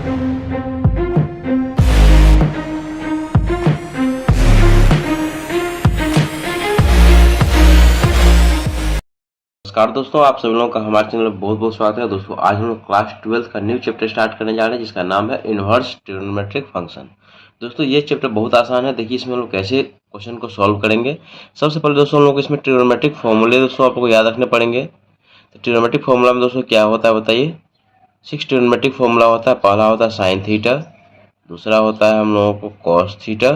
नमस्कार दोस्तों, आप सभी लोगों का हमारे चैनल में बहुत बहुत स्वागत है। दोस्तों आज हम लोग क्लास 12 का न्यू चैप्टर स्टार्ट करने जा रहे हैं जिसका नाम है इनवर्स ट्रिग्नोमेट्रिक फंक्शन। दोस्तों ये चैप्टर बहुत आसान है। देखिए इसमें हम लोग कैसे क्वेश्चन को सॉल्व करेंगे। सबसे पहले दोस्तों हम लोग इसमें ट्रिग्नोमेट्रिक फॉर्मूले दोस्तों आप लोग को याद रखने पड़ेंगे। तो ट्रिग्नोमेट्रिक फॉर्मूला में दोस्तों क्या होता है बताइए। 6 ट्रिग्नोमेट्रिक फॉर्मूला होता है। पहला होता है साइन थीटा, दूसरा होता है हम लोगों को कॉस थीटा,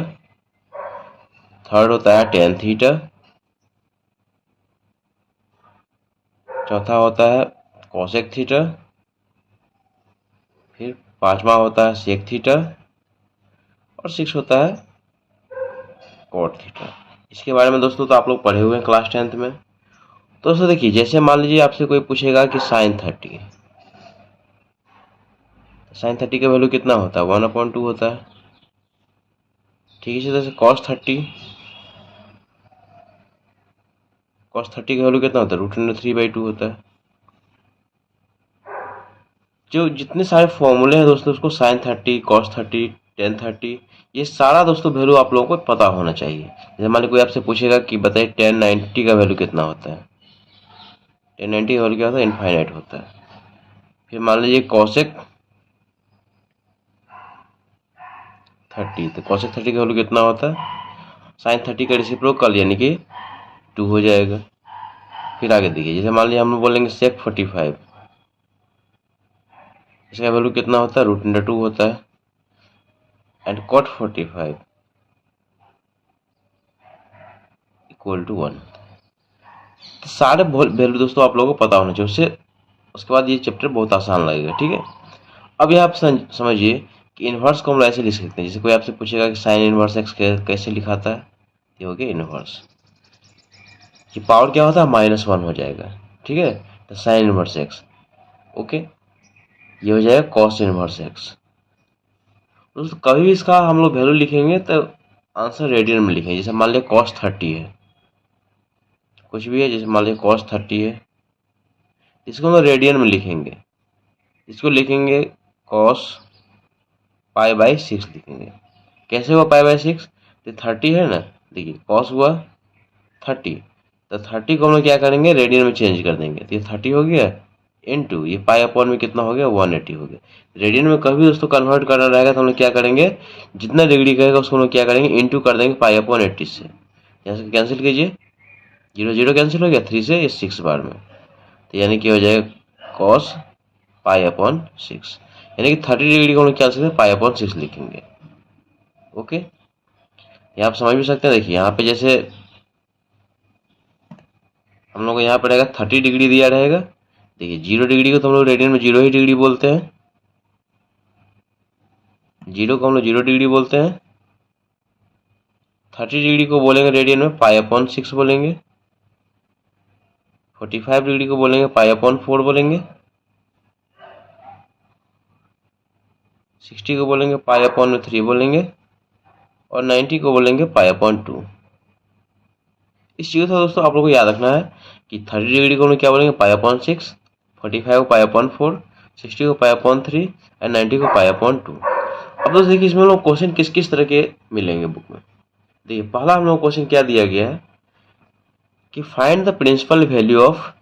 थर्ड होता है टेन थीटा, चौथा होता है कोसेक थीटा, फिर पांचवा होता है सेक थीटा और सिक्स होता है कॉट थीटा। इसके बारे में दोस्तों तो आप लोग पढ़े हुए हैं क्लास 10th में। तो दोस्तों देखिए, जैसे मान लीजिए आपसे कोई पूछेगा कि साइन 30, साइन 30 का वैल्यू कितना होता है, 1/2 होता है। ठीक है, जैसे कॉस 30 का वैल्यू कितना होता है, √3/2 होता है। जो जितने सारे फॉर्मूले हैं दोस्तों उसको साइन 30, कॉस 30, टेन 30, ये सारा दोस्तों वैल्यू आप लोगों को पता होना चाहिए। जैसे मान लीजिए कोई आपसे पूछेगा कि बताइए टेन 90 का वैल्यू कितना होता है, टेन 90 का वैल्यू क्या होता है, इनफाइनाइट होता है। फिर मान लीजिए कॉसेक 30, तो कॉसेक 30 का वैल्यू कितना होता है, साइन 30 का रेसिप्रोकल यानी कि 2 हो जाएगा। फिर आगे देखिए, जैसे मान लीजिए हम लोग बोलेंगे सेक 45, इसका वैल्यू कितना होता है, √2 होता है। And cot 45 equal to 1। तो सारे वैल्यू दोस्तों आप लोगों को पता होना चाहिए, उससे उसके बाद ये चैप्टर बहुत आसान लगेगा। ठीक है, अब यहाँ आप समझिए कि इनवर्स को हम ऐसे लिख सकते हैं। जैसे कोई आपसे पूछेगा कि साइन इनवर्स एक्स कैसे लिखाता है, ये हो गया इनवर्स। ये पावर क्या होता है, -1 हो जाएगा। ठीक है, तो साइन इनवर्स एक्स, ओके, ये हो जाएगा कॉस इनवर्स एक्स। दोस्तों कभी भी इसका हम लोग वैल्यू लिखेंगे तो आंसर रेडियन में लिखेंगे। जैसे मान लिया कॉस 30 है, कुछ भी है, जैसे मान लिया कॉस 30 है, इसको हम लोग रेडियन में लिखेंगे। इसको लिखेंगे कॉस π/6 लिखेंगे। कैसे हुआ π/6, तो 30 है ना, देखिए कॉस हुआ 30, तो 30 को हम लोग क्या करेंगे, रेडियन में चेंज कर देंगे। तो ये 30 हो गया इनटू ये π/में कितना हो गया, 180 हो गया। रेडियन में कभी दोस्तों कन्वर्ट करना रहेगा तो हम लोग क्या करेंगे, जितना डिग्री कहेगा उसको हम लोग क्या करेंगे, इंटू कर देंगे π/80 से। यहाँ से कैंसिल कीजिए, 0 0 कैंसिल हो गया, 3 से ये 6 बार में, तो यानी कि हो जाएगा कॉस π/6, यानी कि 30 डिग्री को हम लोग क्या लिखेंगे, π/6 लिखेंगे। ओके, ये आप समझ भी सकते हैं। देखिए यहाँ पे जैसे हम लोग को यहाँ पर रहेगा 30 डिग्री दिया रहेगा। देखिए 0 डिग्री को तो हम लोग रेडियन में 0 ही डिग्री बोलते हैं, 0 को हम लोग 0 डिग्री बोलते हैं। 30 डिग्री को बोलेंगे रेडियन में π/6 बोलेंगे। 45 डिग्री को बोलेंगे π/4 बोलेंगे। 60 को बोलेंगे π/3 बोलेंगे और 90 को बोलेंगे π/2। इस चीज़ को दोस्तों आप लोगों को याद रखना है कि 30 डिग्री को हम लोग क्या बोलेंगे, π/6, 45 को π/4, 60 को π/3 और 90 को π/2। अब दोस्तों देखिए इसमें हम लोग क्वेश्चन किस किस तरह के मिलेंगे बुक में। देखिए पहला हम लोग क्वेश्चन क्या दिया गया है कि find the principal value of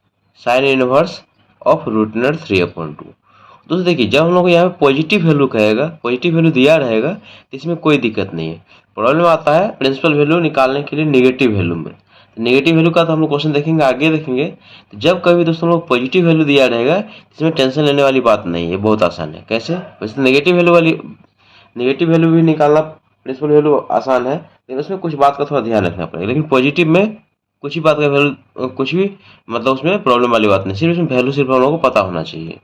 sine inverse of √3/2। दोस्तों देखिए जब हम लोग यहाँ पे पॉजिटिव वैल्यू कहेगा, पॉजिटिव वैल्यू दिया रहेगा तो इसमें कोई दिक्कत नहीं है। प्रॉब्लम आता है प्रिंसिपल वैल्यू निकालने के लिए नेगेटिव वैल्यू में। नेगेटिव वैल्यू का तो हम लोग क्वेश्चन देखेंगे, आगे देखेंगे। तो जब कभी दोस्तों लोग पॉजिटिव वैल्यू दिया रहेगा इसमें टेंशन लेने वाली बात नहीं है, बहुत आसान है। कैसे, वैसे नेगेटिव वैल्यू भी निकालना प्रिंसिपल वैल्यू आसान है, लेकिन उसमें कुछ बात का थोड़ा ध्यान रखना पड़ेगा। लेकिन पॉजिटिव में कुछ ही बात का वैल्यू, कुछ भी मतलब उसमें प्रॉब्लम वाली बात नहीं, सिर्फ उसमें वैल्यू सिर्फ हम लोगों को पता होना चाहिए।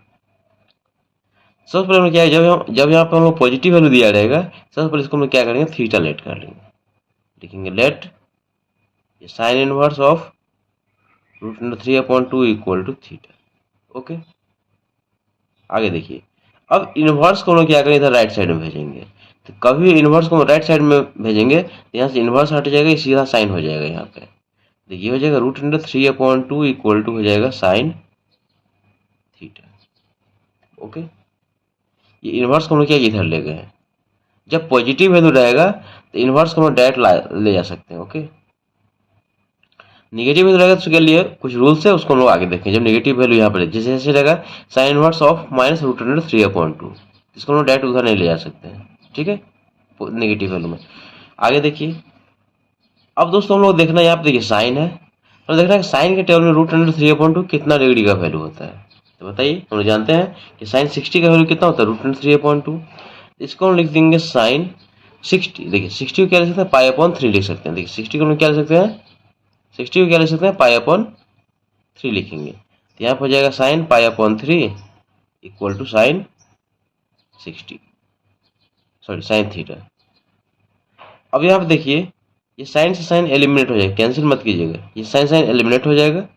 सबसे पहले क्या है, जब यहाँ पर हम लोग पॉजिटिव वैल्यू दिया रहेगा, सबसे पहले इसको हम लोग क्या करेंगे, थीटा लेट कर लेंगे। लिखेंगे let sine inverse of √3/2 equal to theta. Okay, आगे देखिए, अब इनवर्स को हम लोग क्या करेंगे, इधर राइट साइड में भेजेंगे। तो कभी इनवर्स को राइट साइड में भेजेंगे तो यहाँ से इनवर्स हट जाएगा, सीधा साइन हो जाएगा। यहाँ पे देखिए हो जाएगा √3/2 इक्वल टू हो जाएगा साइन थीटा। ओके, ये इन्वर्स को हम लोग क्या इधर ले गए हैं। जब पॉजिटिव वैल्यू रहेगा तो इन्वर्स को हम डायरेक्ट ले जा सकते हैं। ओके, निगेटिव वैल्यू रहेगा तो उसके लिए कुछ रूल्स है, उसको हम लोग आगे देखें। जब नेगेटिव वैल्यू यहाँ पर जैसे जैसे रहेगा sine inverse of minus root under 3/2, इसको हम लोग डायरेक्ट उधर नहीं ले जा सकते हैं। ठीक है, नेगेटिव वैल्यू में। आगे देखिए, अब दोस्तों हम लोग देखना, यहाँ पे देखिए साइन है, तो देखना है साइन के टेबल में रूट अंडर 3/2 कितना डिग्री का वैल्यू होता है। तो बताइए, हम लोग जानते हैं कि साइन 60 का वैल्यू कितना होता है, रूट अंडर 3/2। इसको हम लिख देंगे साइन 60। देखिए 60 को क्या लिख सकते हैं, पाई/3 लिख सकते हैं। देखिए 60 को हम क्या लिख सकते हैं, 60 को क्या लिख सकते हैं, पाई/3 लिखेंगे। तो यहाँ पर हो जाएगा साइन पाई/3 equal to sine 60, sorry sine theta. अब यहाँ पे देखिए, ये साइन से साइन एलिमिनेट हो जाएगा, कैंसिल मत कीजिएगा, ये साइन साइन एलिमिनेट हो जाएगा।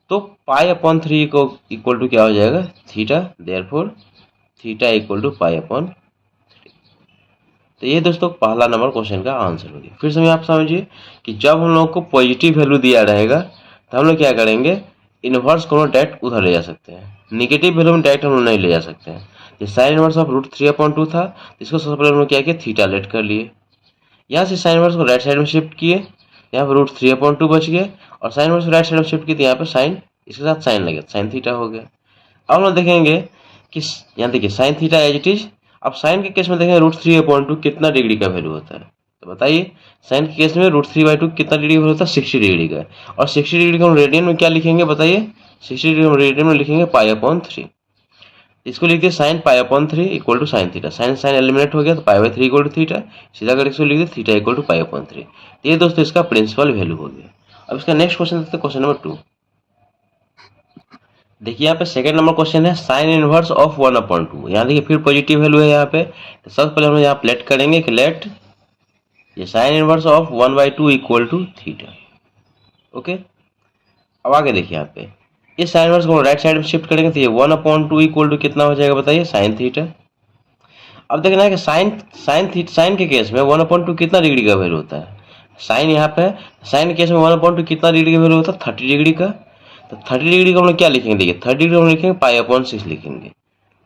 तो पाई/3 को इक्वल टू क्या हो जाएगा, theta. Therefore theta equal to पाई/3। तो ये दोस्तों पहला नंबर क्वेश्चन का आंसर हो गया। फिर से आप समझिए कि जब हम लोग को पॉजिटिव वैल्यू दिया रहेगा तो हम लोग क्या करेंगे, इनवर्स को डायरेक्ट उधर ले जा सकते हैं। निगेटिव वैल्यू में डायरेक्ट हम लोग नहीं ले जा सकते हैं। जैसे साइन इनवर्स ऑफ रूट 3/2 था, इसको सबसे पहले हम लोग क्या किया, थीटा लेट कर लिए। यहाँ से साइन इनवर्स को राइट साइड में शिफ्ट किए, यहाँ पर रूट 3/2 बच गए, और साइन इनवर्स को राइट साइड में शिफ्ट किए तो यहाँ पर साइन, इसके साथ साइन लगे, साइन थीटा हो गया। अब हम लोग देखेंगे कि यहाँ देखिए sine theta as it is. अब साइन के केस में देखेंगे रूट 3/2 कितना डिग्री का वैल्यू होता है। तो बताइए, साइन के केस में रूट 3/2 कितना डिग्री का वैल्यू होता है, 60 डिग्री का। और 60 डिग्री को हम रेडियन में क्या लिखेंगे, बताइए, 60 डिग्री हम रेडियन में लिखेंगे पाई/3। इसको लिखते साइन पाई/3 equal to sine theta. Sine sine eliminate हो गया तो पाई/3 इक्वल टू थीटा, सीधा करके इसको लिख दे थीटा इक्वल टू पाई/3। तो ये दोस्तों इसका प्रिंसिपल वैल्यू हो गया। अब इसका नेक्स्ट क्वेश्चन देखते हैं, क्वेश्चन नंबर 2। देखिए यहाँ पे सेकंड नंबर क्वेश्चन है साइन इनवर्स ऑफ 1/2। यहाँ देखिए फिर पॉजिटिव वैल्यू है यहाँ पे। तो सबसे पहले हम यहाँ प्लेट करेंगे कि लेट ये sine inverse of 1/2 equal to theta. Okay, अब आगे देखिए यहाँ पे इस साइन इनवर्स को राइट साइड में शिफ्ट करेंगे तो ये 1/2 इक्वल टू कितना हो जाएगा, बताइए, साइन थीटा। अब देखना है कि साइन के केस में 1/2 कितना डिग्री का वैल्यू होता है। साइन यहाँ पे, साइन के केस में 1/2 कितना डिग्री का वैल्यू होता है, 30 डिग्री का। तो 30 डिग्री को हम लोग क्या लिखेंगे, देखिए 30 डिग्री हम लिखेंगे पाई/6 लिखेंगे।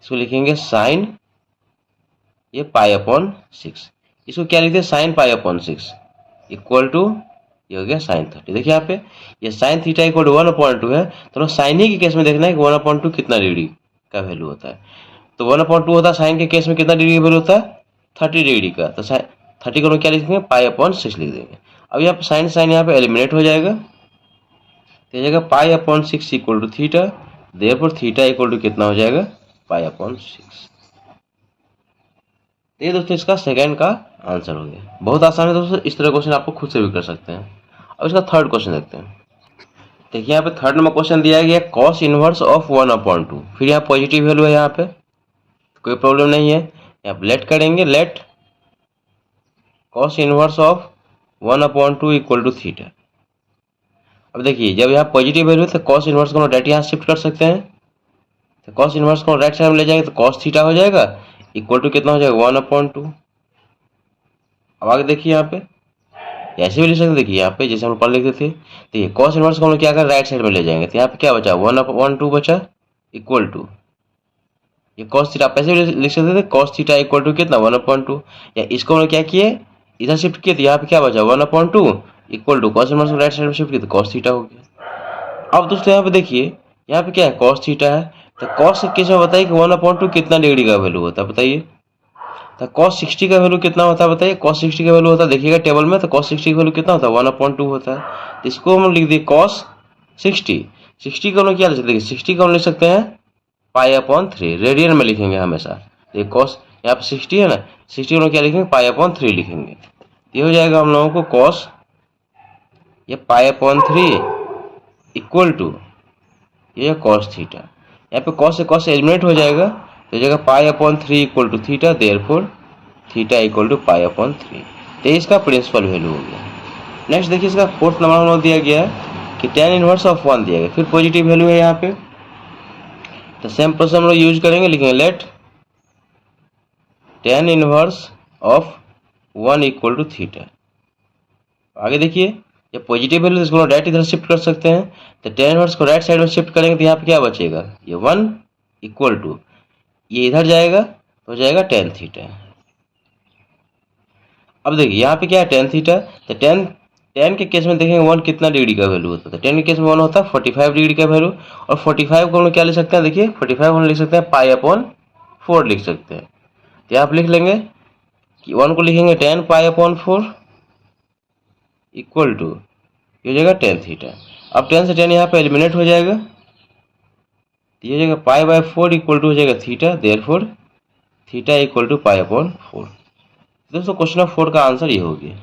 इसको लिखेंगे साइन ये पाई/6, इसको क्या लिखते हैं, साइन पाई/6 इक्वल टू ये हो गया साइन 30। देखिए यहाँ पे ये साइन थीटा इक्वल टू 1/2 है, तो साइन ही के केस में देखना है कि 1/2 कितना डिग्री का वैल्यू होता है। तो 1/2 होता है साइन के केस में कितना डिग्री का वैल्यू होता है, 30 डिग्री का। तो साइन 30 को हम क्या लिखेंगे, पाई/6 लिख देंगे। अब यहाँ पे साइन साइन यहाँ पे एलिमिनेट हो जाएगा, तो जाएगा पाई/6 equal to theta. Therefore theta equal to कितना हो जाएगा, पाई/6। तो ये दोस्तों इसका सेकंड का आंसर हो गया। बहुत आसान है दोस्तों, इस तरह क्वेश्चन आपको खुद से भी कर सकते हैं। अब इसका थर्ड क्वेश्चन देखते हैं। देखिए यहाँ पे थर्ड नंबर क्वेश्चन दिया गया कॉस इनवर्स ऑफ 1/2। फिर यहाँ पॉजिटिव वैल्यू है, यहाँ पे कोई प्रॉब्लम नहीं है। यहाँ पे लेट करेंगे, let cos inverse of 1/2 equal to theta. अब देखिए जब यहाँ पॉजिटिव वैल्यू है तो कॉस इनवर्स को डायरेक्ट यहाँ शिफ्ट कर सकते हैं। तो कॉस इनवर्स को राइट साइड में ले जाएंगे तो कॉस थीटा हो जाएगा इक्वल टू कितना हो जाएगा, 1/2। अब आगे देखिए यहाँ पे ऐसे भी लिख सकते हैं। देखिए यहाँ पे जैसे हम पढ़ लिखते थे, तो ये कॉस इनवर्स को हम लोग क्या कर राइट साइड में ले जाएंगे, तो यहाँ पे क्या बचा, 1/2 बचा इक्वल टू ये कॉस थीटा। आप ऐसे भी लिख सकते थे, कॉस थीटा इक्वल टू कितना, 1/2। या इसको हम लोग क्या किए, इधर शिफ्ट किए, तो यहाँ पे क्या बचा, 1/2 इक्वल टू कॉस इनवर्स को राइट साइड में शिफ्ट किया तो कॉस थीटा हो गया। अब दोस्तों यहाँ पे देखिए, यहाँ पे क्या है, कॉस थीटा है। तो कॉस के केस में बताइए कि 1/2 कितना डिग्री का वैल्यू होता है, बताइए। तो cos 60 का वैल्यू कितना होता है, बताइए। cos 60 का वैल्यू होता है, देखिएगा टेबल में, तो cos 60 का वैल्यू कितना होता है, 1/2 होता है। तो इसको हम लिख दिए cos 60 को हम लोग क्या लिख सकते हैं, 60 को हम लिख सकते हैं पाई/3, रेडियन में लिखेंगे हमेशा। ये cos यहाँ पे 60 है ना, 60 को हम लोग क्या लिखेंगे, पाई/3 लिखेंगे। ये हो जाएगा हम लोगों को cos ये पाई/3 इक्वल टू ये cos थीटा। यहाँ पे cos से cos एलिमिनेट हो जाएगा, तो जगह पाई/3 equal to theta. Therefore theta equal to पाई/3। तो इसका प्रिंसिपल वैल्यू हो गया। नेक्स्ट देखिए इसका फोर्थ नंबर हम लोग दिया गया है कि tan इनवर्स ऑफ 1 दिया गया, फिर पॉजिटिव वैल्यू है यहाँ पे। तो सेम प्रोसेस हम लोग यूज करेंगे, लिखेंगे let tan inverse of 1 equal to theta. आगे देखिए जब पॉजिटिव वैल्यू इसको डायरेक्ट इधर शिफ्ट कर सकते हैं। तो tan इनवर्स को राइट साइड में शिफ्ट करेंगे तो यहाँ पे क्या बचेगा, ये 1 इक्वल टू ये इधर जाएगा, तो हो जाएगा टेन थीटा। अब देखिए यहाँ पे क्या है टेन थीटा, तो टेन टेन के केस में देखेंगे वन कितना डिग्री का वैल्यू होता है, टेन के केस में वन होता है 45 डिग्री का वैल्यू। और 45 को हम लोग क्या लिख सकते हैं, देखिए 45 हम लिख सकते हैं पाई अपॉन 4 लिख सकते हैं। तो आप लिख लेंगे कि वन को लिखेंगे 10 पाई अपॉन 4 इक्वल टू ये हो जाएगा टेन थीटा। अब 10 से 10 यहाँ पे एलिमिनेट हो जाएगा, तो ये हो जाएगा पाई बाय 4 इक्वल टू हो जाएगा theta, therefore theta equal to pi upon 4। दोस्तों क्वेश्चन नंबर 4 का आंसर ये हो गया।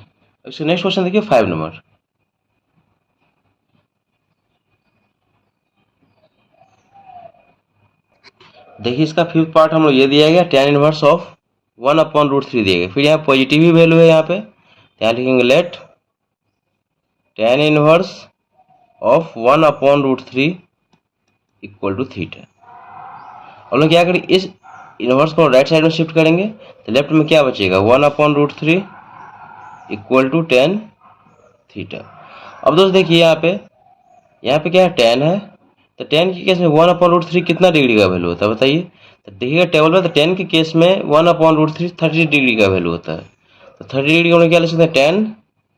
इसका नेक्स्ट क्वेश्चन देखिए 5 नंबर। देखिए इसका फिफ्थ पार्ट हम लोग ये दिया गया tan इनवर्स ऑफ 1/√3 दिया गया। फिर यहाँ पॉजिटिव ही वैल्यू है, यहाँ पे यहाँ लिखेंगे let tan inverse of 1/√3 equal to theta. हम लोग क्या करें, इस इनवर्स को राइट साइड में शिफ्ट करेंगे, तो लेफ्ट में क्या बचेगा 1/√3 इक्वल टू tan थीटा। अब दोस्त देखिए यहाँ पे क्या है tan है, तो tan के केस में 1/√3 कितना डिग्री का वैल्यू होता है बताइए। तो देखिएगा टेबल में, तो tan के केस में 1/√3 30 डिग्री का वैल्यू होता है। तो 30 डिग्री को हम क्या लिख सकते हैं, tan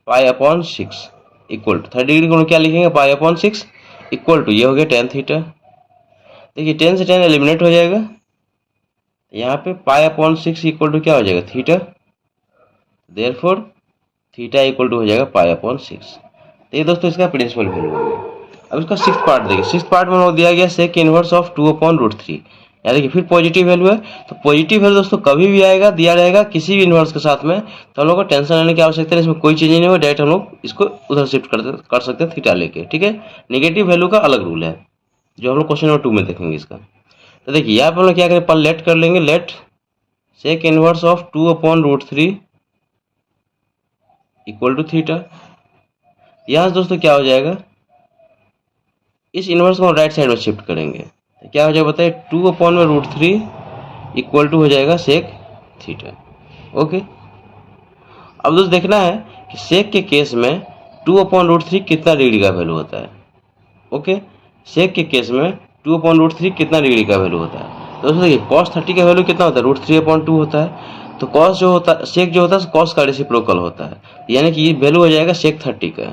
pi upon 6 equal to 30 degree को हम क्या लिखेंगे, पाई अपॉन 6 इक्वल टू ये हो गया tan थीटा। देखिए 10 से 10 एलिमिनेट हो जाएगा, यहाँ पे पाई अपॉन 6 इक्वल टू क्या हो जाएगा theta, therefore theta equal to हो जाएगा पाई अपॉन 6। तो ये दोस्तों इसका प्रिंसिपल वैल्यू हो गया। अब इसका सिक्स पार्ट देखिए, सिक्स पार्ट में दिया गया सेक इनवर्स ऑफ 2/√3। यानी देखिए फिर पॉजिटिव वैल्यू है, तो पॉजिटिव वैल्यू दोस्तों कभी भी आएगा, दिया रहेगा किसी भी इनवर्स के साथ में, तो हम लोग को टेंशन लेने की आवश्यकता है, इसमें कोई चीज़ नहीं होगा, डायरेक्ट हम लोग इसको उधर शिफ्ट कर सकते हैं थीटा लेके। ठीक है, नेगेटिव वैल्यू का अलग रूल है जो हम लोग क्वेश्चन नंबर 2 में देखेंगे इसका। तो देखिए यहाँ पे हम लोग क्या करें, पर लेट कर लेंगे, let sec inverse of 2/√3 equal to theta. यहाँ से दोस्तों क्या हो जाएगा, इस इनवर्स को हम राइट साइड में शिफ्ट करेंगे, तो क्या हो जाएगा बताइए 2/√3 इक्वल टू हो जाएगा सेक थीटा। ओके, अब दोस्तों देखना है कि सेक के केस में 2/√3 कितना डिग्री का वैल्यू होता है। ओके, सेक के केस में 2/√3 कितना डिग्री का वैल्यू होता है। तो दोस्तों देखिए cos 30 का वैल्यू कितना होता है, √3/2 होता है। तो cos जो होता है, सेक जो होता है cos का रेसिप्रोकल होता है, यानी कि ये वैल्यू हो जाएगा सेक 30 का।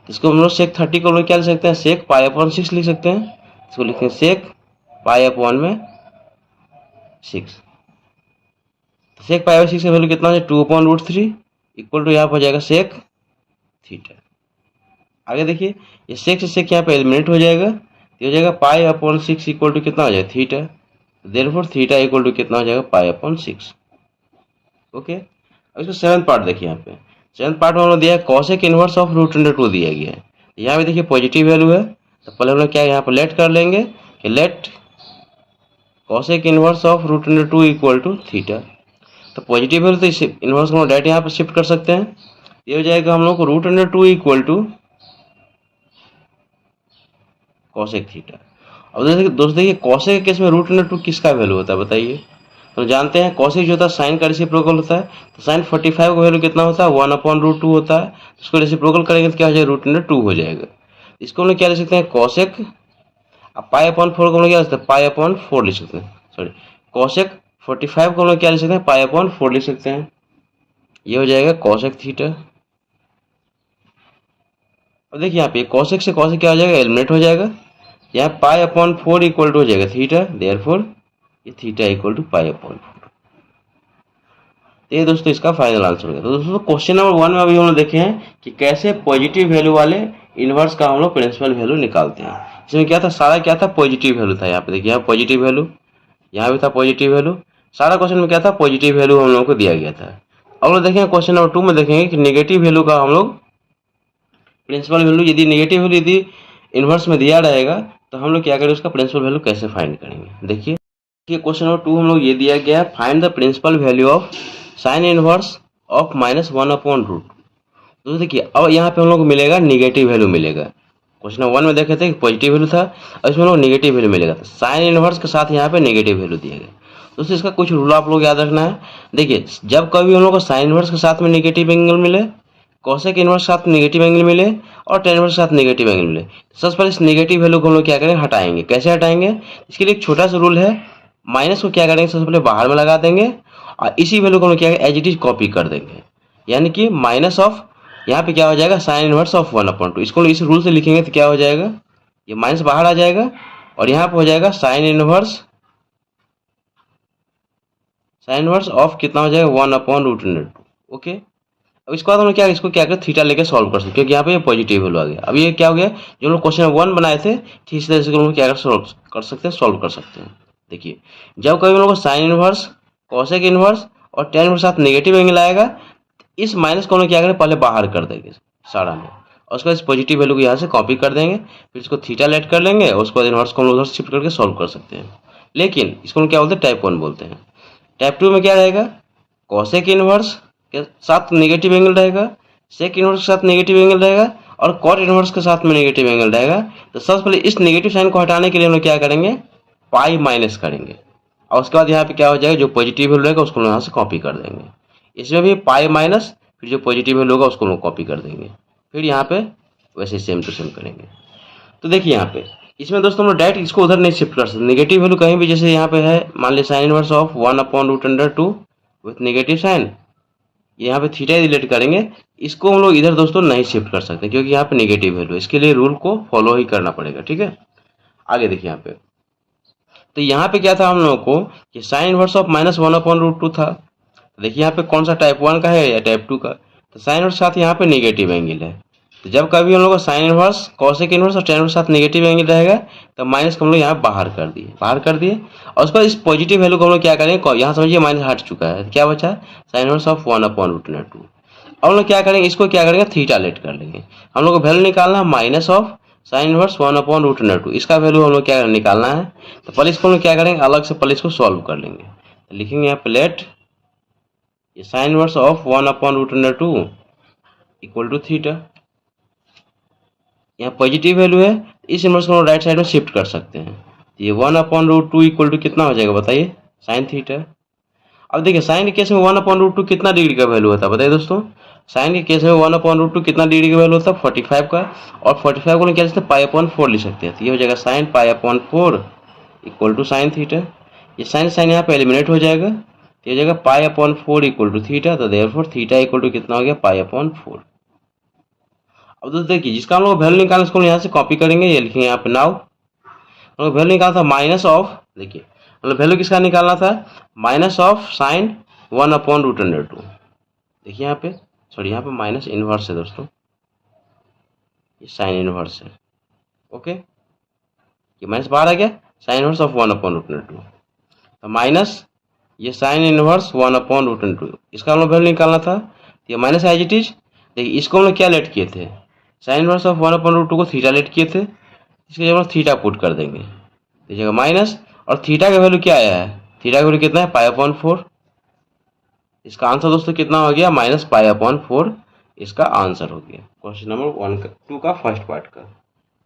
इसको हम लोग सेक 30 को हम लोग क्या लिख सकते हैं, सेक पाई अपॉन 6 लिख सकते हैं। इसको लिखें सेक पाई अपॉन में 6। सेक पाई अपॉन 6 का वैल्यू कितना है 2/√3 इक्वल टू यहाँ पर हो जाएगा सेक थीटा। आगे देखिए ये सेक से सेक यहाँ पे एलिमिनेट हो जाएगा, तो हो जाएगा पाई अपॉन 6 इक्वल टू कितना हो जाएगा theta, therefore theta equal to कितना हो जाएगा पाई अपॉन 6। ओके, अब इसका सेवंथ पार्ट देखिए, यहाँ पे सेवंथ पार्ट में हम लोग दिया है कॉसेक इनवर्स ऑफ √2 दिया गया है। यहाँ पे देखिए पॉजिटिव वैल्यू है, तो पहले हम लोग क्या यहाँ पर लेट कर लेंगे कि let cosec inverse of √2 equal to theta. तो पॉजिटिव वैल्यू तो इस इनवर्स को डायरेक्ट यहाँ पर शिफ्ट कर सकते हैं, ये हो जाएगा हम लोग को √2 इक्वल टू कॉसेक थीटा। अब दोस्तों देखिए कॉसेक के केस में √2 किसका वैल्यू होता है बताइए। तो जानते हैं कॉसेक जो होता है साइन का रेसिप्रोकल होता है, तो साइन 45 का वैल्यू कितना होता है 1/√2 होता है। इसको रेसिप्रोकल करेंगे तो क्या हो जाएगा √2 हो जाएगा। इसको हम लोग क्या लिख सकते हैं कॉसेक, अब पाई अपॉन 4 को हम लोग क्या लिख सकते हैं पाई अपॉन 4 लिख सकते हैं, सॉरी कॉसेक 45 को हम लोग क्या लिख सकते हैं पाई अपॉन 4 लिख सकते हैं, ये हो जाएगा कॉसेक थीटा। अब देखिए यहाँ पे कॉसेक से कॉसेक क्या हो जाएगा एलिमिनेट हो जाएगा, यहाँ पाई अपॉन 4 इक्वल टू हो जाएगा थीटा, देयरफॉर ये theta equal to pi upon 4। तो ये दोस्तों इसका फाइनल आंसर होगा। तो दोस्तों क्वेश्चन नंबर 1 में अभी हम लोग देखे हैं कि कैसे पॉजिटिव वैल्यू वाले इनवर्स का हम लोग प्रिंसिपल वैल्यू निकालते हैं। इसमें क्या था, सारा क्या था पॉजिटिव वैल्यू था। यहाँ पे देखिए यहाँ पॉजिटिव वैल्यू, यहाँ भी था पॉजिटिव वैल्यू, सारा क्वेश्चन में क्या था पॉजिटिव वैल्यू हम लोग को दिया गया था। अब लोग देखेंगे क्वेश्चन नंबर 2 में देखेंगे कि नेगेटिव वैल्यू का हम लोग प्रिंसिपल वैल्यू, यदि नेगेटिव वैल्यू यदि इनवर्स में दिया रहेगा तो हम लोग क्या करें उसका प्रिंसिपल वैल्यू कैसे फाइंड करेंगे। देखिए क्वेश्चन नंबर 2 हम लोग ये दिया गया है, find the principal value of sine inverse of -1/√2। तो देखिए अब यहाँ पे हम लोग को मिलेगा निगेटिव वैल्यू मिलेगा। क्वेश्चन नंबर 1 में देखे थे कि पॉजिटिव वैल्यू था, और इसमें हम लोग निगेटिव वैल्यू मिलेगा। तो साइन इनवर्स के साथ यहाँ पे नेगेटिव वैल्यू दिया गया। दोस्तों इसका कुछ रूल आप लोग याद रखना है। देखिए जब कभी हम लोग को साइन इनवर्स के साथ में नेगेटिव एंगल मिले, कॉसेक इनवर्स के साथ नेगेटिव एंगल मिले और टेन इनवर्स के साथ नेगेटिव एंगल मिले, सबसे पहले इस नेगेटिव वैल्यू को हम लोग क्या करेंगे हटाएंगे। कैसे हटाएंगे, इसके लिए एक छोटा सा रूल है, माइनस को क्या करेंगे, सबसे पहले बाहर में लगा देंगे और इसी वैल्यू को हम क्या एज इट इज कॉपी कर देंगे। यानी कि माइनस ऑफ, यहाँ पे क्या हो जाएगा, साइन इनवर्स ऑफ 1/2। इसको इस रूल से लिखेंगे तो क्या हो जाएगा, ये माइनस बाहर आ जाएगा और यहाँ पे हो जाएगा साइन इनवर्स ऑफ कितना हो जाएगा, 1/√2। ओके, अब इसके बाद हम क्या, इसको क्या कर थीटा लेके सॉल्व कर सकते, क्योंकि यहाँ पे ये पॉजिटिव वैल्यू आ गया। अब ये क्या हो गया, जो लोग क्वेश्चन 1 बनाए थे ठीक इसी तरह से हम लोग क्या कर सकते हैं, सॉल्व कर सकते हैं। देखिए, जब कभी हम लोग को साइन इनवर्स, कोसेक इनवर्स और टेन इनवर्स साथ नेगेटिव एंगल आएगा, इस माइनस को हम लोग क्या करें, पहले बाहर कर देंगे सारा में, और उसके बाद इस पॉजिटिव वैल्यू को यहाँ से कॉपी कर देंगे, फिर इसको थीटा लेट कर लेंगे और उसके बाद इनवर्स को हम लोग उधर शिफ्ट करके सॉल्व कर सकते हैं। लेकिन इसको हम क्या बोलते हैं, टाइप 1 बोलते हैं। टाइप 2 में क्या रहेगा, कोसेक इनवर्स के साथ नेगेटिव एंगल रहेगा, सेक इनवर्स के साथ नेगेटिव एंगल रहेगा और कॉट इनवर्स के साथ में नेगेटिव एंगल रहेगा। तो सबसे पहले इस नेगेटिव साइन को हटाने के लिए हम लोग क्या करेंगे, पाई माइनस करेंगे और उसके बाद यहाँ पे क्या हो जाएगा, जो पॉजिटिव वैल्यू रहेगा उसको यहाँ से कॉपी कर देंगे। इसमें भी पाई माइनस, फिर जो पॉजिटिव वैल्यू होगा उसको हम कॉपी कर देंगे, फिर यहाँ पे वैसे सेम टू सेम करेंगे। तो देखिए यहाँ पे इसमें दोस्तों हम लोग डायरेक्ट इसको उधर नहीं शिफ्ट कर सकते, नेगेटिव वैल्यू कहीं भी, जैसे यहाँ पे है मान लीजिए sine inverse of 1/√2 with negative sign, यहाँ पे थीटा रिलेट करेंगे, इसको हम लोग इधर दोस्तों नहीं शिफ्ट कर सकते क्योंकि यहाँ पे नेगेटिव वैल्यू है, इसके लिए रूल को फॉलो ही करना पड़ेगा। ठीक है, आगे देखिए यहाँ पे, तो यहाँ पे क्या था हम लोगों को कि साइन इनवर्स ऑफ -1/√2 था। तो देखिए यहाँ पे कौन सा टाइप 1 का है या टाइप 2 का, तो साइन इनवर्स साथ यहाँ पे नेगेटिव एंगल है। तो जब कभी हम लोग को साइन इनवर्स, कॉसेक इनवर्स और टेन इनवर्स साथ नेगेटिव एंगल रहेगा तो माइनस को हम लोग यहाँ बाहर कर दिए और उसके बाद इस पॉजिटिव वैल्यू को हम लोग क्या करेंगे, यहाँ समझिए माइनस हट चुका है, तो क्या बचा, साइन इनवर्स ऑफ 1/√2। अब हम लोग क्या करेंगे, इसको क्या करेंगे, थीटा लेट कर लेंगे। हम लोग को वैल्यू निकालना है माइनस ऑफ साइन इनवर्स 1/√2, इसका वैल्यू हम लोग क्या निकालना है। तो पहले इसको हम लोग क्या करेंगे, अलग से पहले इसको सॉल्व कर लेंगे। तो लिखेंगे यहाँ पे लेट ये sine inverse of 1/√2 equal to theta. यहाँ पॉजिटिव वैल्यू है, इस इनवर्स को हम राइट साइड में शिफ्ट कर सकते हैं। तो ये 1/√2 इक्वल टू कितना हो जाएगा बताइए, साइन थीटा। अब देखिए साइन के केस में 1/√2 कितना डिग्री का वैल्यू होता है बताइए दोस्तों, साइन के केस में 1/√2 कितना डिग्री का वैल्यू होता है, 45 का, और 45 को क्या लिख सकते हैं, पाई/4 लिख सकते हैं। तो ये हो जाएगा साइन पाई/4 इक्वल टू साइन थीटा। ये साइन साइन यहाँ पे एलिमिनेट हो जाएगा, तो ये हो जाएगा पाई/4 इक्वल टू थीटा। तो देयरफॉर थीटा इक्वल टू कितना हो गया, पाई/4। अब दोस्तों देखिए, जिसका हम लोग वैल्यू निकालना उसको यहाँ से कॉपी करेंगे, ये लिखेंगे यहाँ पे नाउ। हम लोग वैल्यू निकाला था माइनस ऑफ, देखिए मतलब वैल्यू किसका निकालना था, माइनस ऑफ साइन 1/√2। देखिए यहाँ पे, सॉरी यहाँ पे माइनस इनवर्स है दोस्तों, ये साइन इनवर्स है। ओके, ये माइनस बाहर आ गया, साइन इनवर्स ऑफ 1/√2, तो माइनस ये साइन इनवर्स 1/√2, इसका हम लोग वैल्यू निकालना था। तो ये माइनस एज इट इज। देखिए इसको हम लोग क्या लेट किए थे, साइन इनवर्स ऑफ 1/√2 को थीटा लेट किए थे, इसके जब हम थीटा पुट कर देंगे, दीजिएगा माइनस, और थीटा का वैल्यू क्या आया है, थीटा का वैल्यू कितना है, पाई/4। इसका आंसर दोस्तों कितना हो गया, माइनस पाई/4 इसका आंसर हो गया क्वेश्चन नंबर 2 का फर्स्ट पार्ट का।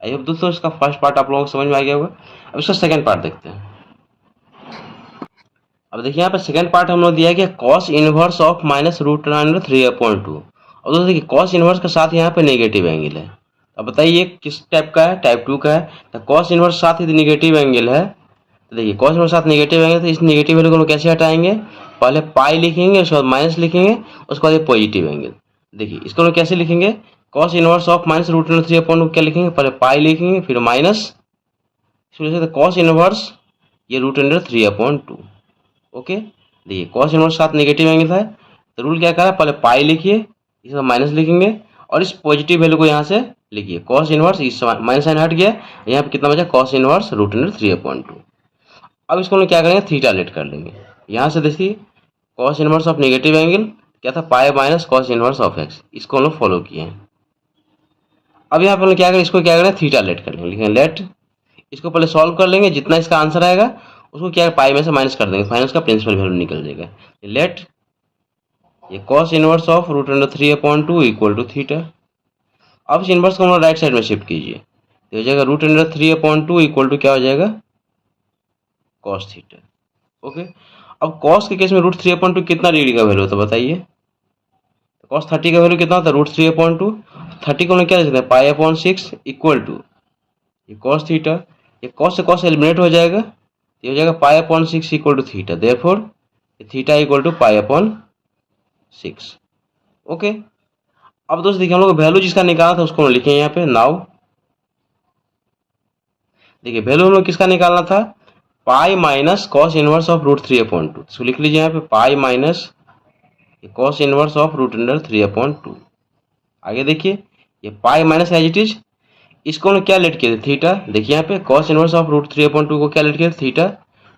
आई होप दोस्तों इसका फर्स्ट पार्ट आप लोगों को समझ में आ गया होगा। अब इसका सेकंड पार्ट देखते हैं। अब देखिए यहाँ पे सेकंड पार्ट हम लोग दिया गया कॉस इनवर्स ऑफ -√3/2। और दोस्तों देखिए कॉस इनवर्स के साथ यहाँ पे नेगेटिव एंगल है। अब बताइए किस टाइप का है, टाइप 2 का है। तो कॉस इनवर्स साथ ही नेगेटिव एंगल है, तो देखिए कॉस इनवर्स साथ नेगेटिव एंगल, तो इस नेगेटिव वैल्यू को हम कैसे हटाएंगे, पहले पाई लिखेंगे, उसके बाद माइनस लिखेंगे, उसके बाद ये पॉजिटिव एंगल। देखिए इसको हम कैसे लिखेंगे, कॉस इनवर्स ऑफ -√3/2 क्या लिखेंगे, पहले पाई लिखेंगे फिर माइनस, इस वजह से कॉस इनवर्स ये √3/2। ओके, देखिए कॉस इनवर्स साथ नेगेटिव एंगल है, तो रूल क्या करा, पहले पाई लिखिए, इसमें माइनस लिखेंगे और इस पॉजिटिव वैल्यू को यहाँ से लिखिए, कॉस इनवर्स, इस माइनस साइन हट गया, यहाँ पे कितना बचा, कॉस इनवर्स √3/2। अब इसको हम क्या करेंगे, थीटा लेट कर लेंगे। यहाँ से देखिए cos inverse of negative angle क्या था, pi minus cos inverse of x, इसको हम लोग फॉलो किए हैं। अब यहाँ पर क्या करें, इसको क्या करें, थीटा लेट कर लेंगे, लिखेंगे लेट, इसको पहले सॉल्व कर लेंगे, जितना इसका आंसर आएगा उसको क्या पाई में से माइनस कर देंगे, फाइनल का प्रिंसिपल वैल्यू निकल जाएगा। लेट ये cos inverse of √3/2 equal to theta. अब इस इनवर्स को हम राइट साइड में शिफ्ट कीजिए, तो हो जाएगा √3/2 इक्वल टू क्या हो जाएगा, कॉस थीटा। ओके, अब कॉस के केस में √3/2 कितना डिग्री का वैल्यू होता है बताइए, कॉस 30 का वैल्यू कितना होता है, √3/2। 30 को हम क्या लिखते हैं, पाई/6 इक्वल टू ये कॉस थीटा। ये कॉस से कॉस एलिमिनेट हो जाएगा, ये हो जाएगा pi upon 6 equal to theta, therefore theta equal to pi upon 6। Okay, अब दोस्तों देखिए हम लोग वैल्यू जिसका निकाला था उसको लिखें यहाँ पे नाउ। देखिए वैल्यू हम लोग किसका निकालना था, pi minus cos inverse of root 3 upon 2। इसको लिख लीजिए यहाँ पे pi minus cos inverse of root under 3 upon 2। आगे देखिए ये pi minus as it is, इसको हम लोग क्या लेट किए थे, थीटा। देखिए यहाँ पे cos inverse of root 3 upon 2 को क्या लेट किया था, थीटा।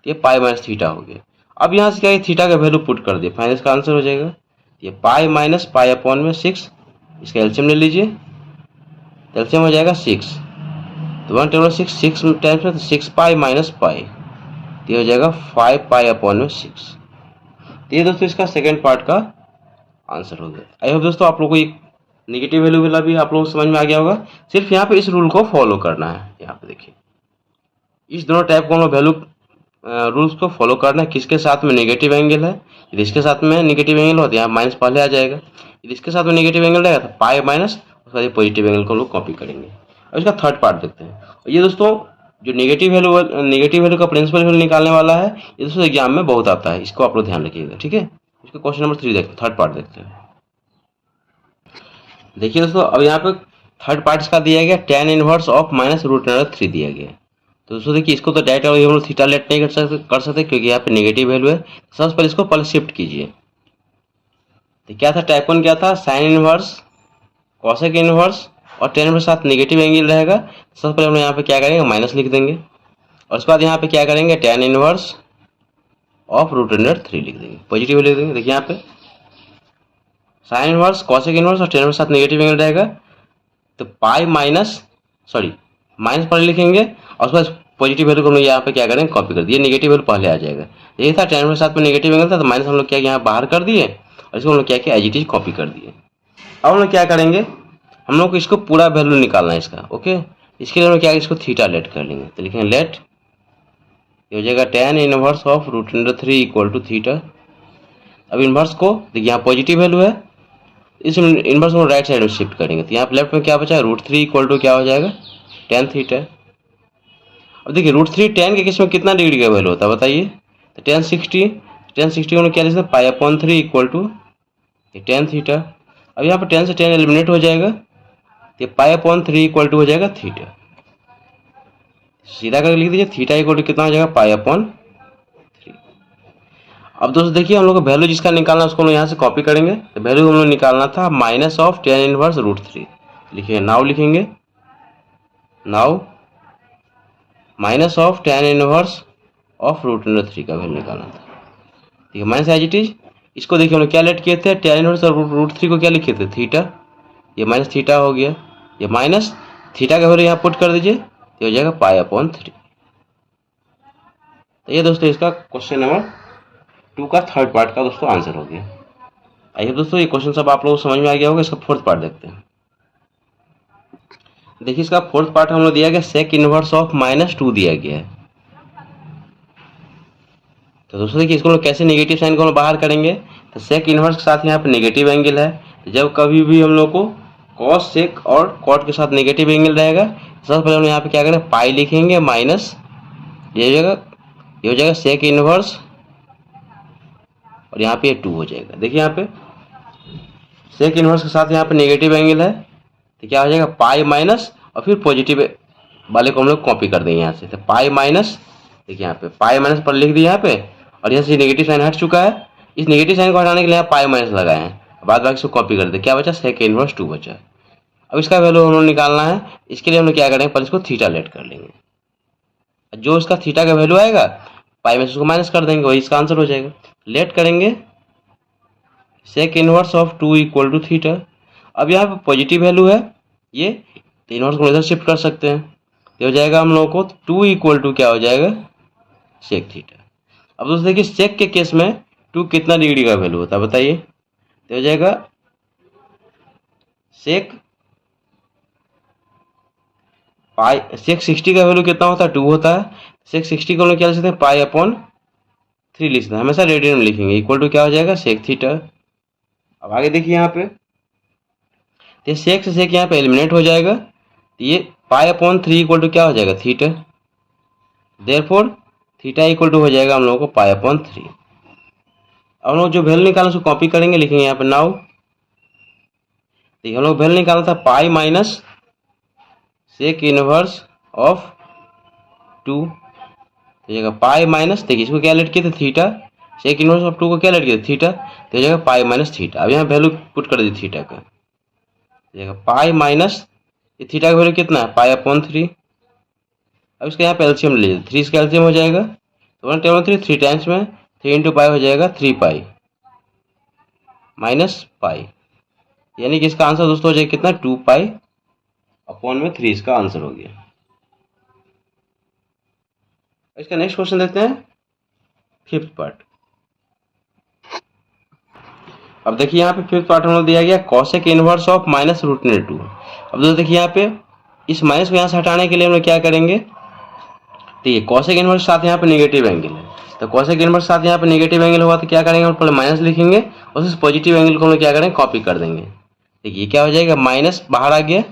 ये पाई माइनस थीटा हो गया। अब यहाँ से क्या है, थीटा का वैल्यू पुट कर दिया, फाइनल इसका आंसर हो जाएगा ये पाई माइनस पाई अपॉन में 6। इसका एलसीएम ले लीजिए, एलसीएम हो जाएगा 6, तो 1 टेबल 6 टाइम्स में 6 पाई माइनस पाई, ये हो जाएगा 5 पाई अपॉन में 6। तो ये दोस्तों इसका सेकेंड पार्ट का आंसर हो गया। आई होप दोस्तों आप लोगों को एक नेगेटिव वैल्यू वाला भी आप लोगों को समझ में आ गया होगा। सिर्फ यहाँ पे इस रूल को फॉलो करना है। यहाँ पे देखिए इस दोनों टाइप को हम लोग वैल्यू रूल्स को फॉलो करना है। किसके साथ में नेगेटिव एंगल है, यदि इसके साथ में नेगेटिव एंगल हो तो यहाँ माइनस पहले आ जाएगा, यदि इसके साथ में नेगेटिव एंगल रहेगा तो पाई माइनस, उसके बाद पॉजिटिव एंगल को हम लोग कॉपी करेंगे। अब इसका थर्ड पार्ट देखते हैं। और ये दोस्तों जो नेगेटिव वैल्यू का प्रिंसिपल वैल्यू निकालने वाला है, ये दोस्तों एग्जाम में बहुत आता है, इसको आप लोग ध्यान रखिएगा, ठीक है। इसका क्वेश्चन नंबर 3 देखते हैं, थर्ड पार्ट देखते हैं। देखिए दोस्तों अब यहाँ पे थर्ड पार्ट इसका दिया गया tan inverse of minus root under 3 दिया गया। तो दोस्तों देखिए इसको तो डायरेक्ट हम लोग थीटा लेट नहीं कर सकते क्योंकि यहाँ पे नेगेटिव वैल्यू है। सबसे पहले इसको पहले शिफ्ट कीजिए। तो क्या था, टाइप 1 क्या था, साइन इनवर्स कॉसेक इनवर्स और tan के साथ नेगेटिव एंगल रहेगा। सबसे पहले हम यहाँ पे क्या करेंगे, माइनस लिख देंगे और उसके बाद यहाँ पे क्या करेंगे, tan inverse of root under 3 लिख देंगे, पॉजिटिव लिख देंगे। देखिए यहाँ पे साइन इनवर्स कॉसेक इनवर्स और tan के साथ नेगेटिव एंगल रहेगा, तो पाई माइनस माइनस पहले लिखेंगे और उसके बाद पॉजिटिव वैल्यू को हम लोग यहाँ पे क्या करेंगे, कॉपी कर दिए, नेगेटिव वैल्यू पहले आ जाएगा। ये था tan के साथ में नेगेटिव एंगल था तो माइनस हम लोग क्या यहाँ बाहर कर दिए और इसको हम लोग क्या किया, एज इट इज कॉपी कर दिए। अब हम लोग क्या करेंगे, हम लोग को इसको पूरा वैल्यू निकालना है इसका। ओके, इसके लिए हम लोग क्या इसको थीटा लेट कर लेंगे। तो लिखेंगे लेट, ये हो जाएगा tan inverse of root under 3 equal to theta. अब इनवर्स को देखिए यहाँ पॉजिटिव वैल्यू है, इस इनवर्स को राइट साइड में शिफ्ट करेंगे तो यहाँ पे लेफ्ट में क्या बचा है, रूट 3 इक्वल टू क्या हो जाएगा, tan थीटा। अब देखिए रूट 3 tan के केस में कितना डिग्री का वैल्यू होता है बताइए, तो tan 60 को क्या लिखते हैं, pi upon 3 equal to tan theta. अब यहाँ पे tan से tan एलिमिनेट हो जाएगा तो पाई अपॉन 3 इक्वल टू हो जाएगा थीटा। सीधा करके लिख दीजिए, थीटा इक्वल टू कितना हो जाएगा, पाई अपॉन 3। अब दोस्तों देखिए हम लोग को वैल्यू जिसका निकालना है उसको हम लोग यहाँ से कॉपी करेंगे। तो वैल्यू हम लोग निकालना था minus of tan inverse root 3। लिखिए नाउ, लिखेंगे now minus of tan inverse of root under 3 का वैल्यू निकालना था। ठीक है, माइनस एज इट इज। इसको देखिए हम लोग क्या लेट किए थे, tan इनवर्स और रूट 3 को क्या लिखे थे, थीटा। ये माइनस थीटा हो गया, ये माइनस थीटा का वैल्यू यहाँ पुट कर दीजिए, ये हो जाएगा पाई अपॉन 3। तो ये दोस्तों इसका क्वेश्चन नंबर 2 का थर्ड पार्ट का दोस्तों आंसर हो गया। आइए दोस्तों ये क्वेश्चन सब आप लोगों को समझ में आ गया होगा। इसका फोर्थ पार्ट देखते हैं। देखिए इसका फोर्थ पार्ट हम लोग दिया गया सेक इनवर्स ऑफ -2 दिया गया है। तो दोस्तों देखिए इसको लोग कैसे नेगेटिव साइन को हम बाहर करेंगे, तो सेक इनवर्स के साथ यहाँ पे नेगेटिव एंगल है। तो जब कभी भी हम लोग को कॉस सेक और कॉट के साथ नेगेटिव एंगल रहेगा, सबसे पहले हम यहाँ पे क्या करें, पाई लिखेंगे माइनस, ये हो जाएगा सेक इनवर्स और यहाँ पे 2 हो जाएगा। देखिए यहाँ पे सेक इनवर्स के साथ यहाँ पे नेगेटिव एंगल है तो क्या हो जाएगा, पाई माइनस और फिर पॉजिटिव वाले को हम लोग कॉपी कर देंगे यहाँ से। तो पाई माइनस, देखिए यहाँ पे पाई माइनस पर लिख दिया यहाँ पे, और यहाँ से नेगेटिव साइन हट चुका है। इस नेगेटिव साइन को हटाने के लिए यहाँ पाई माइनस लगाए हैं, बाद बाकी इसको कॉपी कर दे, क्या बचा, सेक इनवर्स 2 बचा। अब इसका वैल्यू हम लोग निकालना है। इसके लिए हम लोग क्या करेंगे, पहले इसको थीटा लेट कर लेंगे। जो इसका थीटा का वैल्यू आएगा पाई में उसको माइनस कर देंगे, वही इसका आंसर हो जाएगा। लेट करेंगे sec inverse of 2 equal to theta. अब यहाँ पे पॉजिटिव वैल्यू है ये, तो इनवर्स को इधर शिफ्ट कर सकते हैं, तो हो जाएगा हम लोगों को 2 इक्वल टू क्या हो जाएगा, सेक थीटा। अब दोस्तों देखिए सेक के केस में 2 कितना डिग्री का वैल्यू होता है बताइए, तो हो जाएगा सेक 60 का वैल्यू कितना होता है, 2 होता है। सेक 60 को हम लोग क्या लिख सकते हैं, पाई अपॉन 3 लिख सकते हैं, हमेशा रेडियन में लिखेंगे, इक्वल टू क्या हो जाएगा, सेक थीटा। अब आगे देखिए यहाँ पे, तो सेक से सेक यहाँ पे एलिमिनेट हो जाएगा, तो ये पाई अपॉन 3 इक्वल टू क्या हो जाएगा, theta. Therefore theta equal to हो जाएगा हम लोगों को पाई अपॉन 3। अब हम लोग जो वैल्यू निकाला उसको कॉपी करेंगे, लिखेंगे यहाँ पे नाउ। देखिए हम लोग वैल्यू निकाला था pi minus sec inverse of 2, तो जगह पाई माइनस, देखिए इसको क्या लेट किए थे थीटा, सेक इनवर्स ऑफ 2 को क्या लेट किए थे थीटा, तो जगह पाई माइनस थीटा। अब यहाँ वैल्यू पुट कर दी थीटा का, जगह पाई माइनस ये थीटा का वैल्यू कितना है पाई अपॉन 3। अब इसका यहाँ पे एलसीएम ले लीजिए, 3 इसका एलसीएम हो जाएगा तो 1 टेबल 3 3 टाइम्स में 3 इंटू पाई हो जाएगा 3 पाई माइनस पाई, यानी कि इसका आंसर दोस्तों हो जाएगा कितना 2 पाई अपॉन में 3 इसका आंसर हो गया। इसका नेक्स्ट क्वेश्चन देखते हैं, फिफ्थ पार्ट। अब देखिए यहाँ पे फिफ्थ पार्ट हम लोग दिया गया cosec inverse of minus root under 2। अब दोस्तों देखिए यहाँ पे इस माइनस को यहाँ से हटाने के लिए हम लोग क्या करेंगे, ठीक है कॉसेक इनवर्स साथ यहाँ पे नेगेटिव एंगल है, तो कॉसेक इनवर्स साथ यहाँ पे नेगेटिव एंगल हुआ तो क्या करेंगे हम पहले माइनस लिखेंगे और उस पॉजिटिव एंगल को हम लोग क्या करेंगे कॉपी कर देंगे। देखिए क्या हो जाएगा माइनस बाहर आ गया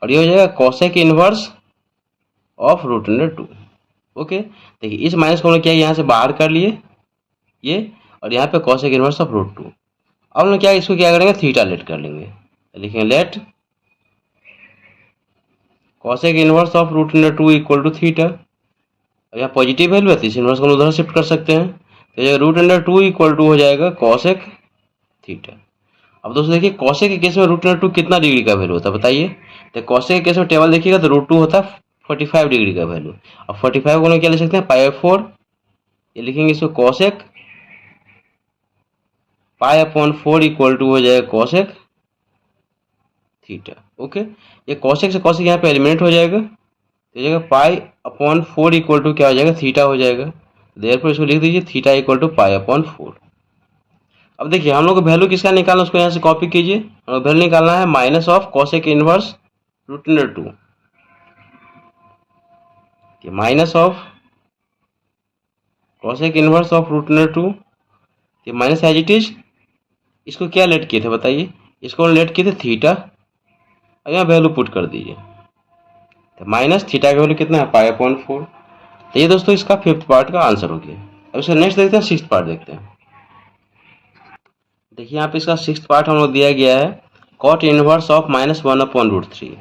और ये हो जाएगा cosec inverse of root under 2। Okay, देखिए इस माइनस को हम लोग क्या यहाँ से बाहर कर लिए ये, और यहाँ पे कॉसेक इनवर्स ऑफ रूट 2। अब हम लोग क्या इसको क्या करेंगे थीटा लेट कर लेंगे, लिखेंगे let cosec inverse of root under 2 equal to theta. अब यहाँ पॉजिटिव वैल्यू है तो इस इनवर्स को उधर शिफ्ट कर सकते हैं, तो ये रूट अंडर 2 इक्वल टू हो जाएगा कॉसेक थीटा। अब दोस्तों देखिए कॉसेक के केस में रूट अंडर 2 कितना डिग्री का वैल्यू होता है बताइए, तो कॉसेक के केस में टेबल देखिएगा तो रूट 2 होता है 45 डिग्री का वैल्यू। अब 45 को हम क्या ले सकते हैं पाई 4, ये लिखेंगे इसको cosec pi upon 4 equal to हो जाएगा कॉसेक थीटा। ओके, ये कॉसेक से कॉसेक यहाँ पे एलिमिनेट हो जाएगा, तो जगह पाई अपॉन 4 इक्वल टू क्या हो जाएगा थीटा हो जाएगा, देयरफॉर इसको लिख दीजिए theta equal to pi upon 4। अब देखिए हम लोग को वैल्यू किसका निकालना उसको यहाँ से कॉपी कीजिए, हम लोग वैल्यू निकालना है minus of cosec inverse root under 2, minus of cosec inverse of root under 2, ये माइनस एज इट इज, इसको क्या लेट किए थे बताइए, इसको लेट किए थे थीटा, अब यहाँ वैल्यू पुट कर दीजिए, तो माइनस थीटा का वैल्यू कितना है पाई अपॉन 4। तो ये दोस्तों इसका फिफ्थ पार्ट का आंसर हो गया। अब इसका नेक्स्ट देखते हैं सिक्स्थ पार्ट देखते हैं। देखिए यहाँ पे इसका सिक्स्थ पार्ट हम लोग दिया गया है cot inverse of minus 1 upon root 3।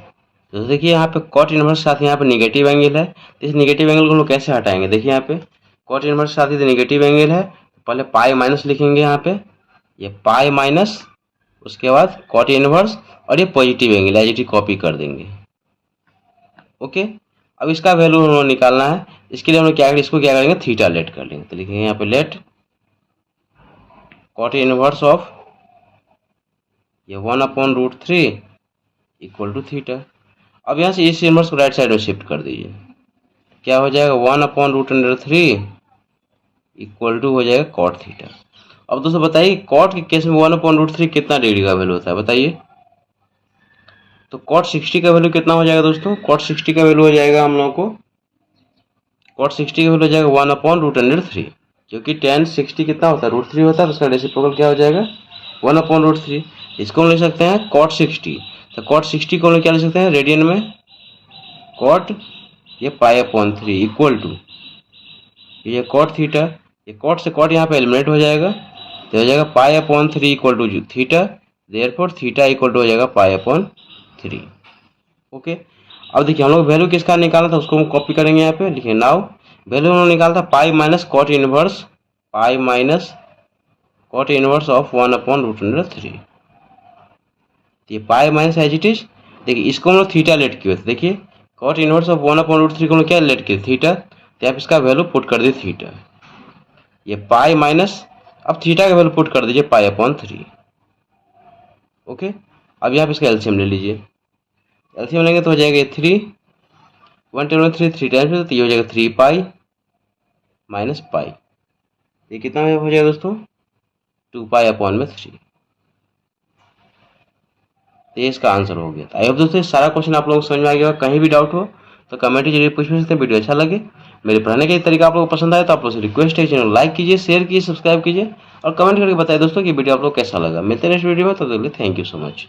तो देखिए यहाँ पे कॉट इनवर्स साथ यहाँ पे नेगेटिव एंगल है, तो इस नेगेटिव एंगल को हम लोग कैसे हटाएंगे, देखिए यहाँ पे कॉट इनवर्स साथ ही नेगेटिव एंगल है, तो पहले पाई माइनस लिखेंगे यहाँ पे, ये पाई माइनस उसके बाद कॉट इनवर्स और ये positive angle as it is copy कर देंगे। ओके, अब इसका वैल्यू हम लोग निकालना है, इसके लिए हम लोग क्या करेंगे इसको क्या करेंगे थीटा लेट कर लेंगे, तो लिखेंगे यहाँ पे लेट कॉट इनवर्स ऑफ ये 1 upon root 3 equal to theta. अब यहाँ से इस इनवर्स को राइट साइड में शिफ्ट कर दीजिए, क्या हो जाएगा 1 upon root under 3 equal to हो जाएगा कॉट थीटा। अब दोस्तों बताइए कॉट के केस में 1 अपॉन रूट 3 कितना डिग्री का वैल्यू होता है बताइए, तो कॉट 60 का वैल्यू कितना हो जाएगा दोस्तों, कॉट 60 का वैल्यू हो जाएगा हम लोग को, कॉट 60 का वैल्यू हो जाएगा 1 अपॉन रूट अंडर 3, क्योंकि tan 60 कितना होता है रूट 3 होता है, तो उसका रेसिप्रोकल क्या हो जाएगा 1 अपॉन रूट 3। इसको हम लिख सकते हैं कॉट 60, तो कॉट 60 को हम क्या लिख सकते हैं रेडियन में कॉट ये पाई अपॉन 3 इक्वल टू ये कॉट थीटा, ये कॉट से कॉट यहाँ पे एलिमिनेट हो जाएगा, तो हो जाएगा pi upon 3 equal to theta, therefore theta equal to हो जाएगा पाई अपॉन 3। ओके, अब देखिए हम लोग वैल्यू किसका निकाला था उसको हम कॉपी करेंगे यहाँ पे, लिखिए नाउ वैल्यू हम लोग निकाला था pi minus cot inverse pi minus cot inverse of 1 upon root under 3, ये pi minus as it is, देखिए इसको हम लोग थीटा लेट किए थे, देखिए cot inverse of 1 upon root 3 को हम लोग क्या लेट किए थीटा, तो आप इसका वैल्यू पुट कर दीजिए थीटा, ये पाई माइनस अब थीटा का वैल्यू पुट कर दीजिए पाई अपॉन 3। ओके, अब यहाँ पे इसका एलसीएम ले लीजिए, एलसीएम लेंगे तो हो जाएगा 3 1 टेबल 3 टाइम्स, तो ये हो जाएगा 3 पाई माइनस पाई, ये कितना हो जाएगा दोस्तों 2 पाई अपॉन में 3, तो ये इसका आंसर हो गया। आई होप दोस्तों सारा क्वेश्चन आप लोगों को समझ में आ गया, कहीं भी डाउट हो तो कमेंट जरूर पूछ सकते हैं। वीडियो अच्छा लगे मेरे पढ़ाने का तरीका आप लोगों को पसंद आए तो आप लोगों से रिक्वेस्ट है चैनल लाइक कीजिए, शेयर कीजिए, सब्सक्राइब कीजिए और कमेंट करके बताइए दोस्तों कि वीडियो आप लोग कैसा लगा। मिलते हैं नेक्स्ट वीडियो में, तो थैंक यू सो मच।